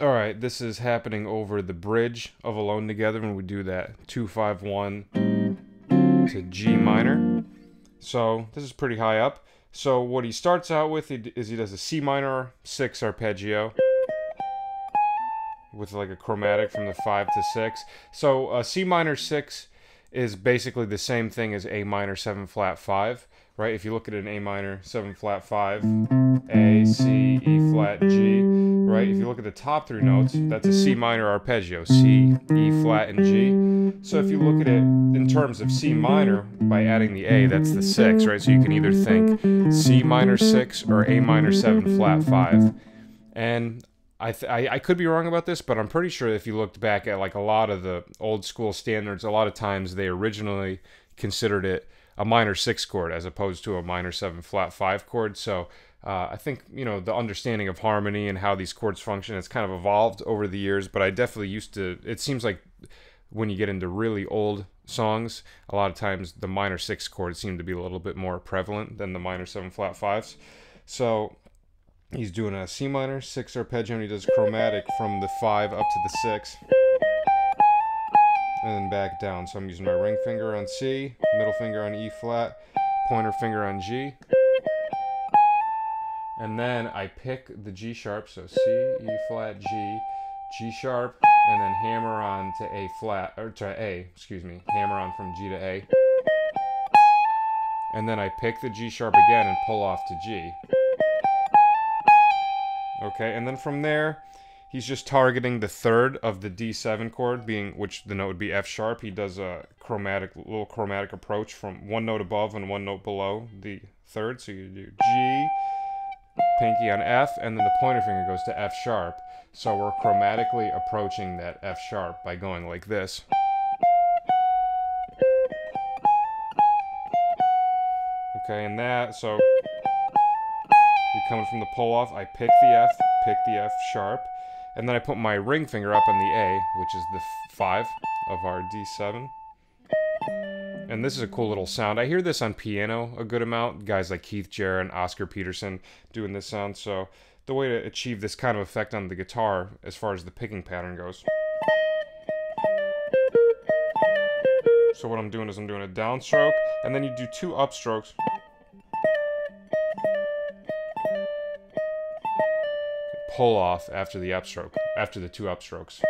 Alright, this is happening over the bridge of Alone Together when we do that 2-5-1 to G minor. So this is pretty high up. So what he starts out with is he does a C minor 6 arpeggio with like a chromatic from the 5 to 6. So C minor 6 is basically the same thing as A minor 7 flat 5, right? If you look at an A minor 7 flat 5, A, C, E flat, G, right? If you look at the top three notes, that's a C minor arpeggio, C, E flat, and G. So if you look at it in terms of C minor, by adding the A, that's the 6, right? So you can either think C minor 6 or A minor 7 flat 5. And I could be wrong about this, but I'm pretty sure if you looked back at like a lot of the old school standards, a lot of times they originally considered it a minor 6 chord as opposed to a minor 7 flat 5 chord. So I think, you know, the understanding of harmony and how these chords function has kind of evolved over the years, but I definitely used to, it seems like when you get into really old songs, a lot of times the minor 6 chords seem to be a little bit more prevalent than the minor 7 flat 5s. So he's doing a C minor 6 arpeggio, and he does chromatic from the 5 up to the 6. And then back down. So I'm using my ring finger on C, middle finger on E flat, pointer finger on G. And then I pick the G sharp, so C, E flat, G, G sharp, and then hammer on to A flat, or to A, excuse me, hammer on from G to A. And then I pick the G sharp again and pull off to G. Okay, and then from there, he's just targeting the third of the D7 chord, which the note would be F sharp. He does a little chromatic approach from one note above and one note below the third. So you do G, pinky on F, and then the pointer finger goes to F sharp. So we're chromatically approaching that F sharp by going like this. Okay, and that, so you're coming from the pull off, I pick the F sharp, and then I put my ring finger up on the A, which is the 5 of our D7. And this is a cool little sound. I hear this on piano a good amount. Guys like Keith Jarrett and Oscar Peterson doing this sound. So the way to achieve this kind of effect on the guitar as far as the picking pattern goes. So what I'm doing is I'm doing a downstroke, and then you do 2 upstrokes. Pull off after the upstroke, after the 2 upstrokes.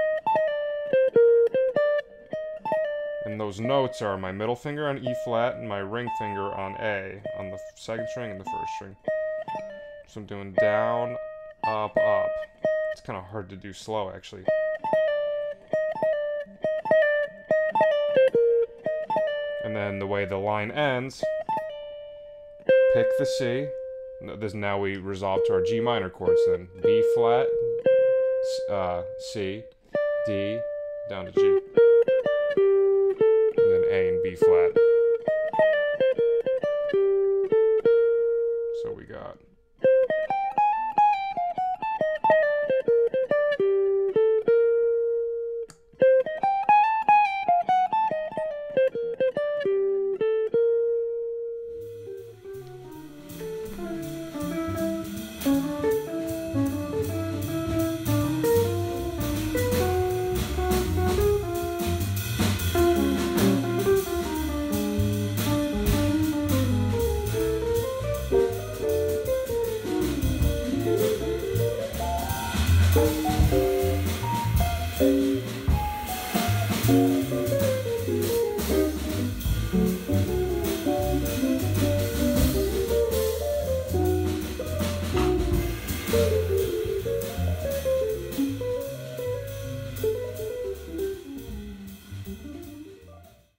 And those notes are my middle finger on E flat and my ring finger on A on the 2nd string and the 1st string. So I'm doing down, up, up. It's kind of hard to do slow, actually. And then the way the line ends, pick the C. Now we resolve to our G minor chords then. B flat, C, D, down to G. And then A and B flat.